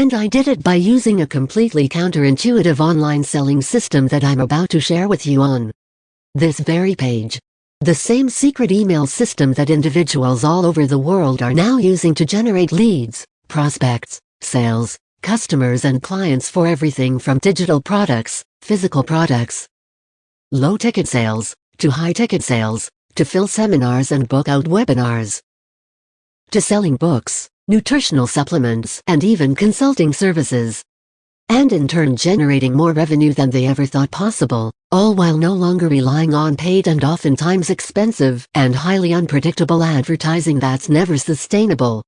And I did it by using a completely counterintuitive online selling system that I'm about to share with you on this very page. The same secret email system that individuals all over the world are now using to generate leads, prospects, sales, customers and clients for everything from digital products, physical products, low-ticket sales, to high-ticket sales, to fill seminars and book out webinars, to selling books, nutritional supplements, and even consulting services. And in turn generating more revenue than they ever thought possible, all while no longer relying on paid and oftentimes expensive and highly unpredictable advertising that's never sustainable.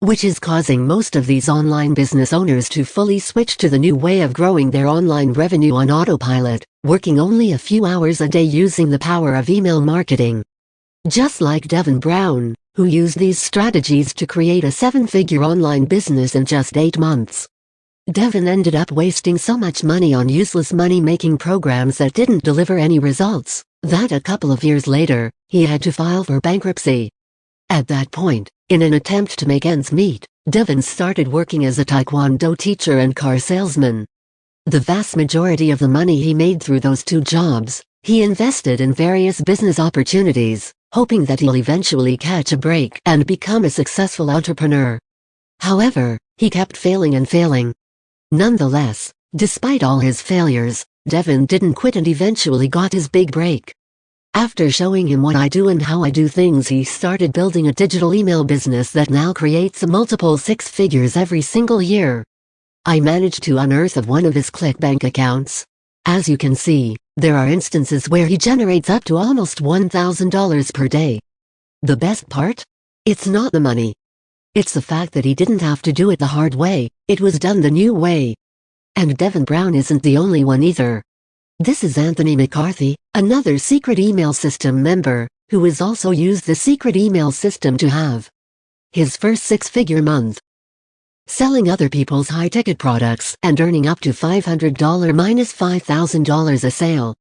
Which is causing most of these online business owners to fully switch to the new way of growing their online revenue on autopilot, working only a few hours a day using the power of email marketing. Just like Devin Brown, who used these strategies to create a 7-figure online business in just 8 months. Devin ended up wasting so much money on useless money-making programs that didn't deliver any results, that a couple of years later, he had to file for bankruptcy. At that point, in an attempt to make ends meet, Devin started working as a taekwondo teacher and car salesman. The vast majority of the money he made through those 2 jobs, he invested in various business opportunities, hoping that he'll eventually catch a break and become a successful entrepreneur. However, he kept failing and failing. Nonetheless, despite all his failures, Devin didn't quit and eventually got his big break. After showing him what I do and how I do things, he started building a digital email business that now creates multiple 6 figures every single year. I managed to unearth of one of his ClickBank accounts. As you can see, there are instances where he generates up to almost $1,000 per day. The best part? It's not the money. It's the fact that he didn't have to do it the hard way, it was done the new way. And Devin Brown isn't the only one either. This is Anthony McCarthy, another secret email system member, who has also used the secret email system to have his first 6-figure month. Selling other people's high-ticket products and earning up to $500 minus $5,000 a sale.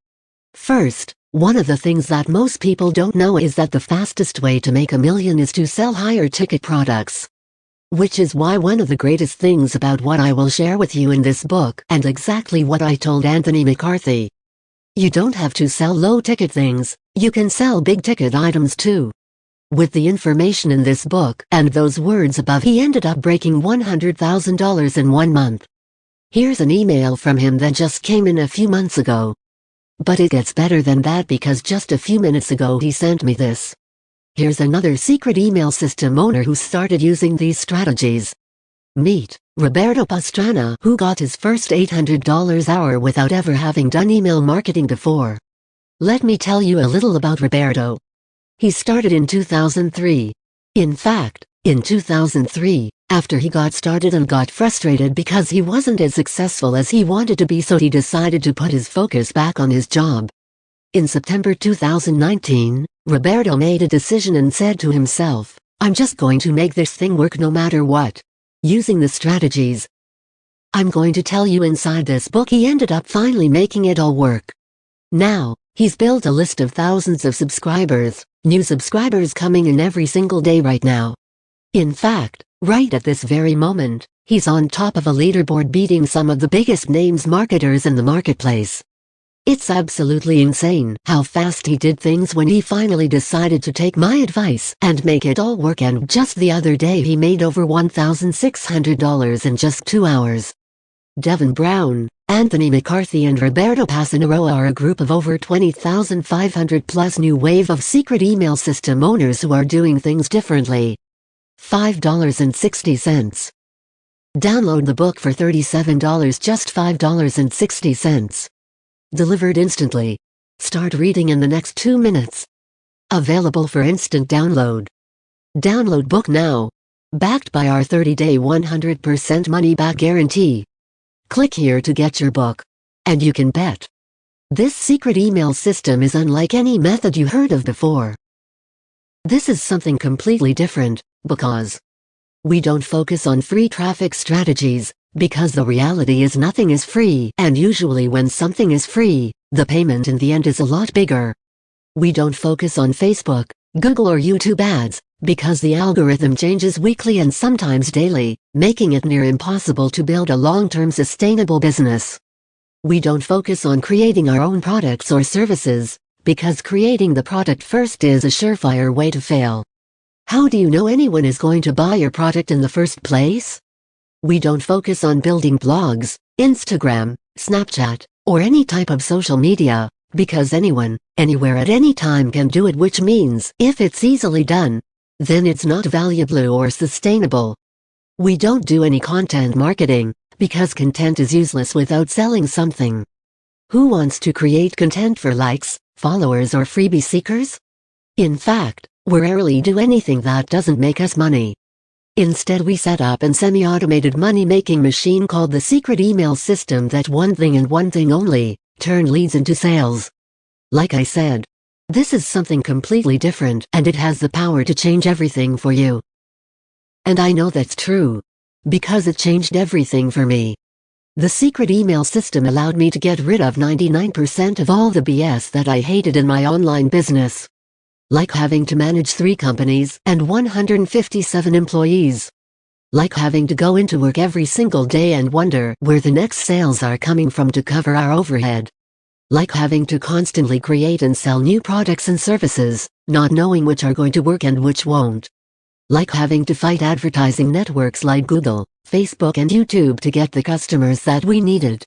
First, one of the things that most people don't know is that the fastest way to make $1 million is to sell higher ticket products. Which is why one of the greatest things about what I will share with you in this book, and exactly what I told Anthony McCarthy. You don't have to sell low-ticket things, you can sell big-ticket items too. With the information in this book and those words above, he ended up breaking $100,000 in 1 month. Here's an email from him that just came in a few months ago. But it gets better than that, because just a few minutes ago he sent me this. Here's another secret email system owner who started using these strategies. Meet Roberto Pastrana, who got his first $800 hour without ever having done email marketing before. Let me tell you a little about Roberto. He started in 2003. In fact, in 2003, after he got started and got frustrated because he wasn't as successful as he wanted to be, so he decided to put his focus back on his job. In September 2019, Roberto made a decision and said to himself, I'm just going to make this thing work no matter what. Using the strategies I'm going to tell you inside this book, he ended up finally making it all work. Now, he's built a list of thousands of subscribers, new subscribers coming in every single day right now. In fact, right at this very moment, he's on top of a leaderboard beating some of the biggest names marketers in the marketplace. It's absolutely insane how fast he did things when he finally decided to take my advice and make it all work, and just the other day he made over $1,600 in just 2 hours. Devin Brown, Anthony McCarthy and Roberto Pastrana are a group of over 20,500 plus new wave of secret email system owners who are doing things differently. $5.60. Download the book for $37, just $5.60. Delivered instantly. Start reading in the next 2 minutes. Available for instant download. Download book now. Backed by our 30-day 100% money-back guarantee. Click here to get your book. And you can bet this secret email system is unlike any method you heard of before. This is something completely different, because we don't focus on free traffic strategies, because the reality is nothing is free, and usually when something is free, the payment in the end is a lot bigger. We don't focus on Facebook, Google or YouTube ads, because the algorithm changes weekly and sometimes daily, making it near impossible to build a long-term sustainable business. We don't focus on creating our own products or services, because creating the product first is a surefire way to fail. How do you know anyone is going to buy your product in the first place? We don't focus on building blogs, Instagram, Snapchat, or any type of social media, because anyone, anywhere at any time can do it, which means if it's easily done, then it's not valuable or sustainable. We don't do any content marketing, because content is useless without selling something. Who wants to create content for likes, followers, or freebie seekers? In fact, we rarely do anything that doesn't make us money. Instead, we set up a semi-automated money-making machine called the secret email system that one thing and one thing only, turn leads into sales. Like I said, this is something completely different, and it has the power to change everything for you. And I know that's true, because it changed everything for me. The secret email system allowed me to get rid of 99% of all the BS that I hated in my online business. Like having to manage 3 companies and 157 employees. Like having to go into work every single day and wonder where the next sales are coming from to cover our overhead. Like having to constantly create and sell new products and services, not knowing which are going to work and which won't. Like having to fight advertising networks like Google, Facebook, and YouTube to get the customers that we needed.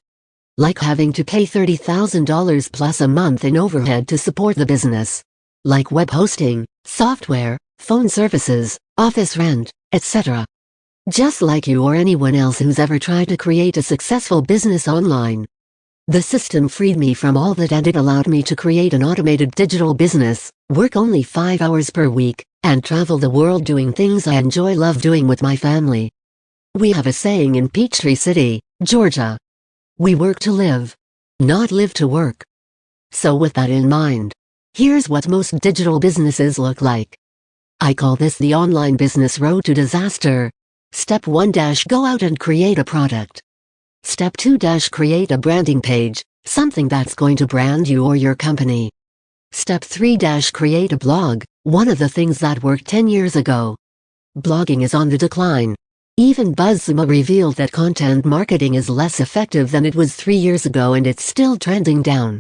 Like having to pay $30,000 plus a month in overhead to support the business. Like web hosting, software, phone services, office rent, etc. Just like you or anyone else who's ever tried to create a successful business online. The system freed me from all that, and it allowed me to create an automated digital business, work only 5 hours per week, and travel the world doing things I love doing with my family. We have a saying in Peachtree City, Georgia. We work to live, not live to work. So with that in mind, here's what most digital businesses look like. I call this the online business road to disaster. Step 1 - go out and create a product. Step 2 - create a branding page, something that's going to brand you or your company. Step 3 - create a blog, one of the things that worked 10 years ago. Blogging is on the decline. Even BuzzSumo revealed that content marketing is less effective than it was 3 years ago, and it's still trending down.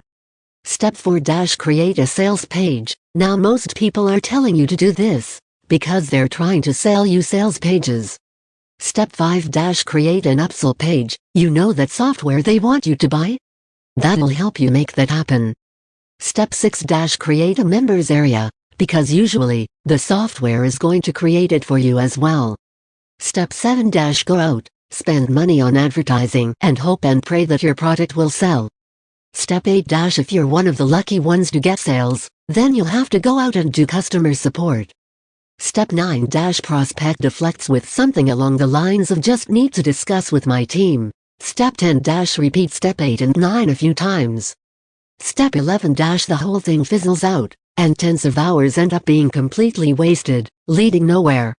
Step 4 - create a sales page. Now most people are telling you to do this, because they're trying to sell you sales pages. Step 5 - create an upsell page. You know that software they want you to buy? That'll help you make that happen. Step 6 - create a members area, because usually, the software is going to create it for you as well. Step 7 - go out, spend money on advertising, and hope and pray that your product will sell. Step 8 - if you're one of the lucky ones to get sales, then you'll have to go out and do customer support. Step 9 - prospect deflects with something along the lines of just need to discuss with my team. Step 10 - repeat step 8 and 9 a few times. Step 11 - the whole thing fizzles out, and tens of hours end up being completely wasted, leading nowhere.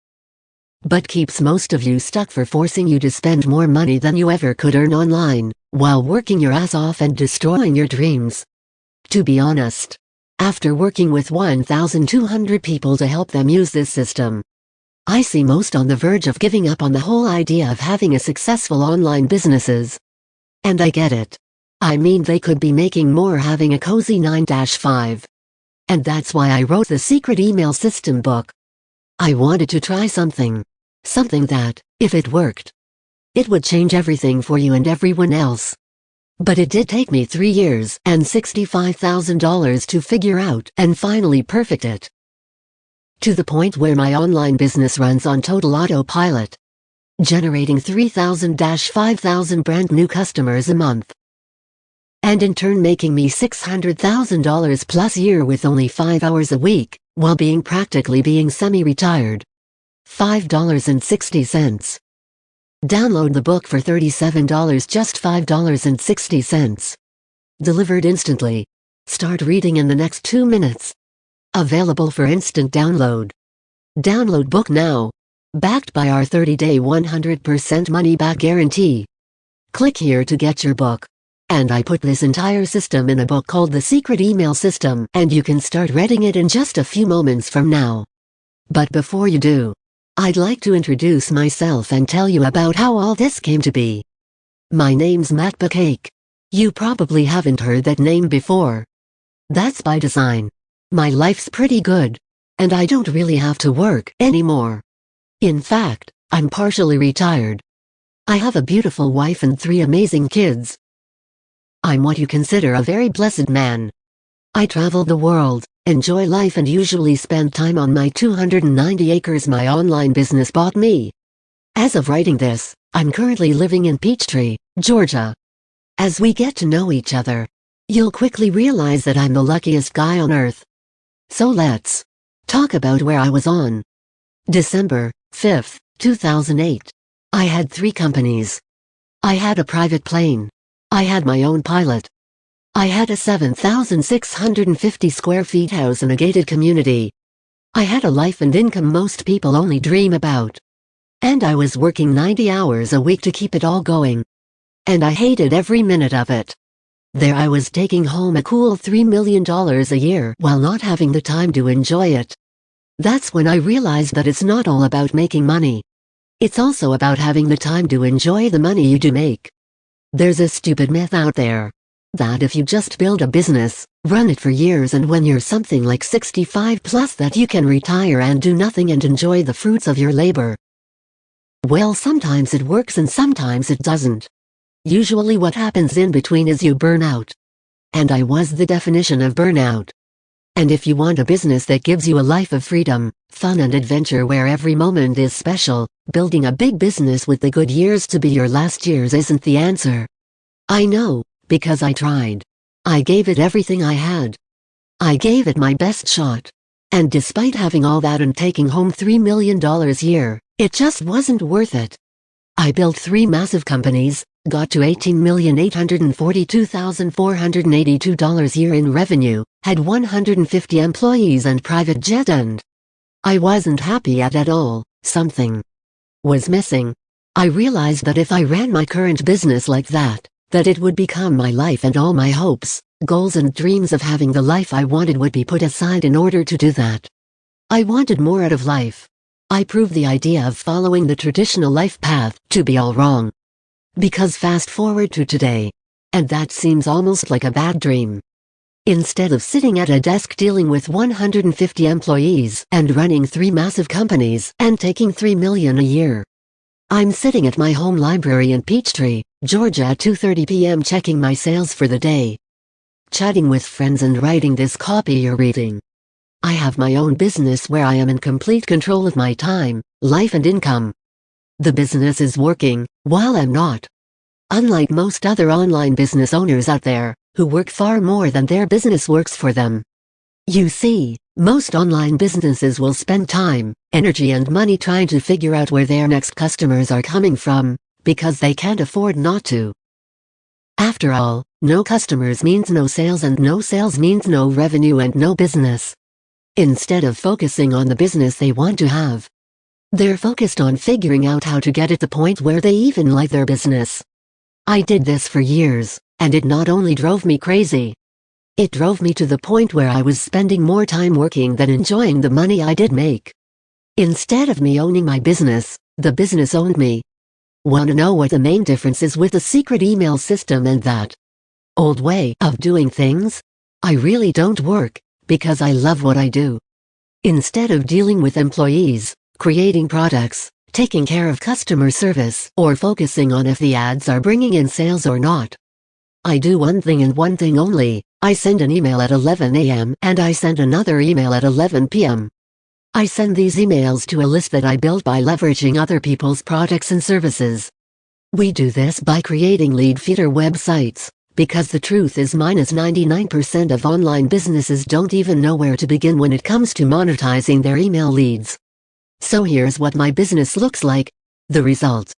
But keeps most of you stuck for forcing you to spend more money than you ever could earn online, while working your ass off and destroying your dreams. To be honest, after working with 1,200 people to help them use this system, I see most on the verge of giving up on the whole idea of having a successful online businesses. And I get it. I mean, they could be making more having a cozy 9-5. And that's why I wrote the secret email system book. I wanted to try something that, if it worked, it would change everything for you and everyone else. But it did take me 3 years and $65,000 to figure out and finally perfect it. To the point where my online business runs on total autopilot, generating 3,000-5,000 brand new customers a month. And in turn making me $600,000 plus a year with only 5 hours a week, while being semi-retired. $5.60. Download the book for $37, just $5.60. Delivered instantly. Start reading in the next 2 minutes. Available for instant download. Download book now. Backed by our 30-day 100% money-back guarantee. Click here to get your book. And I put this entire system in a book called The Secret Email System, and you can start reading it in just a few moments from now. But before you do, I'd like to introduce myself and tell you about how all this came to be. My name's Matt Bacake. You probably haven't heard that name before. That's by design. My life's pretty good, and I don't really have to work anymore. In fact, I'm partially retired. I have a beautiful wife and 3 amazing kids. I'm what you consider a very blessed man. I travel the world, enjoy life and usually spend time on my 290 acres my online business bought me. As of writing this, I'm currently living in Peachtree, Georgia. As we get to know each other, you'll quickly realize that I'm the luckiest guy on earth. So let's talk about where I was on December 5th, 2008. I had 3 companies. I had a private plane. I had my own pilot. I had a 7,650 square feet house in a gated community. I had a life and income most people only dream about. And I was working 90 hours a week to keep it all going. And I hated every minute of it. There I was taking home a cool $3 million a year while not having the time to enjoy it. That's when I realized that it's not all about making money. It's also about having the time to enjoy the money you do make. There's a stupid myth out there that if you just build a business, run it for years and when you're something like 65 plus that you can retire and do nothing and enjoy the fruits of your labor. Well, sometimes it works and sometimes it doesn't. Usually what happens in between is you burn out. And I was the definition of burnout. And if you want a business that gives you a life of freedom, fun and adventure where every moment is special, building a big business with the good years to be your last years isn't the answer. I know, because I tried. I gave it everything I had. I gave it my best shot. And despite having all that and taking home $3 million a year, it just wasn't worth it. I built 3 massive companies, got to $18,842,482 a year in revenue, had 150 employees and private jet, and I wasn't happy at all. Something was missing. I realized that if I ran my current business like that it would become my life and all my hopes, goals and dreams of having the life I wanted would be put aside in order to do that. I wanted more out of life. I proved the idea of following the traditional life path to be all wrong. Because fast forward to today, and that seems almost like a bad dream. Instead of sitting at a desk dealing with 150 employees and running 3 massive companies and taking $3 million a year, I'm sitting at my home library in Peachtree, Georgia at 2:30 p.m. checking my sales for the day, chatting with friends and writing this copy you're reading. I have my own business where I am in complete control of my time, life and income. The business is working, while I'm not. Unlike most other online business owners out there, who work far more than their business works for them. You see, most online businesses will spend time, energy and money trying to figure out where their next customers are coming from, because they can't afford not to. After all, no customers means no sales and no sales means no revenue and no business. Instead of focusing on the business they want to have, they're focused on figuring out how to get at the point where they even like their business. I did this for years, and it not only drove me crazy. It drove me to the point where I was spending more time working than enjoying the money I did make. Instead of me owning my business, the business owned me. Want to know what the main difference is with the secret email system and that old way of doing things? I really don't work, because I love what I do. Instead of dealing with employees, creating products, taking care of customer service, or focusing on if the ads are bringing in sales or not, I do one thing and one thing only. I send an email at 11 a.m. and I send another email at 11 p.m. I send these emails to a list that I built by leveraging other people's products and services. We do this by creating lead feeder websites, because the truth is -99% of online businesses don't even know where to begin when it comes to monetizing their email leads. So here's what my business looks like. The result.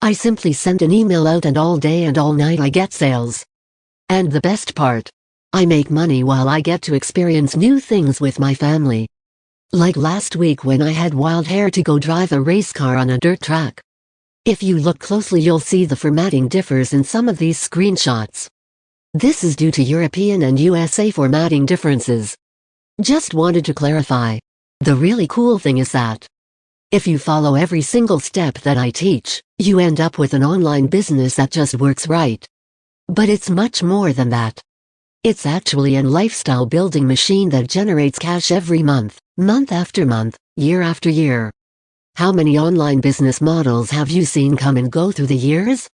I simply send an email out and all day and all night I get sales. And the best part, I make money while I get to experience new things with my family. Like last week when I had wild hair to go drive a race car on a dirt track. If you look closely, you'll see the formatting differs in some of these screenshots. This is due to European and USA formatting differences. Just wanted to clarify. The really cool thing is that if you follow every single step that I teach, you end up with an online business that just works right. But it's much more than that. It's actually a lifestyle building machine that generates cash every month, month after month, year after year. How many online business models have you seen come and go through the years?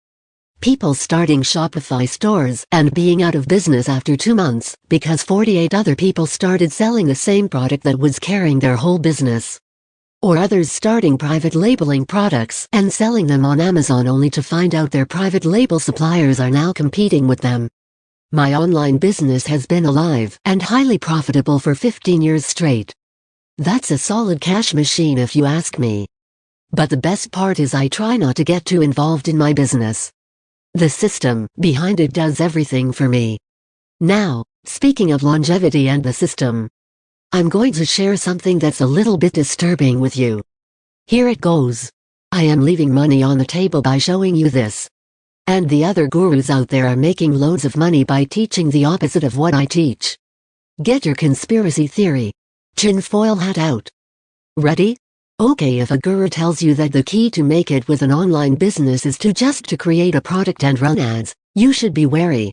People starting Shopify stores and being out of business after 2 months because 48 other people started selling the same product that was carrying their whole business. Or others starting private labeling products and selling them on Amazon only to find out their private label suppliers are now competing with them. My online business has been alive and highly profitable for 15 years straight. That's a solid cash machine if you ask me. But the best part is I try not to get too involved in my business. The system behind it does everything for me. Now, speaking of longevity and the system, I'm going to share something that's a little bit disturbing with you. Here it goes. I am leaving money on the table by showing you this. And the other gurus out there are making loads of money by teaching the opposite of what I teach. Get your conspiracy theory. Tinfoil hat out. Ready? Okay, if a guru tells you that the key to make it with an online business is to create a product and run ads, you should be wary.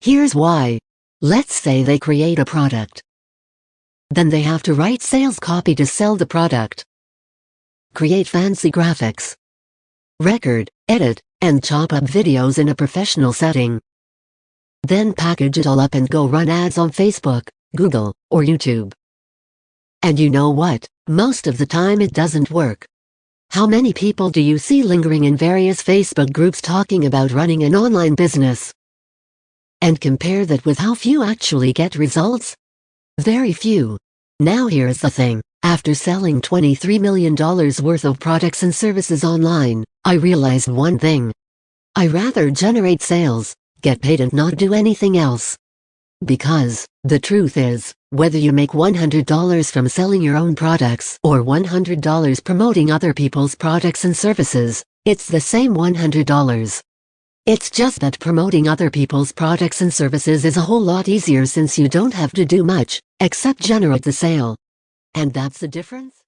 Here's why. Let's say they create a product. Then they have to write sales copy to sell the product. Create fancy graphics. Record, edit, and chop up videos in a professional setting. Then package it all up and go run ads on Facebook, Google, or YouTube. And you know what? Most of the time it doesn't work. How many people do you see lingering in various Facebook groups talking about running an online business? And compare that with how few actually get results? Very few. Now here's the thing. After selling $23 million worth of products and services online, I realized one thing. I rather generate sales, get paid and not do anything else. Because, the truth is, whether you make $100 from selling your own products or $100 promoting other people's products and services, it's the same $100. It's just that promoting other people's products and services is a whole lot easier since you don't have to do much, except generate the sale. And that's the difference?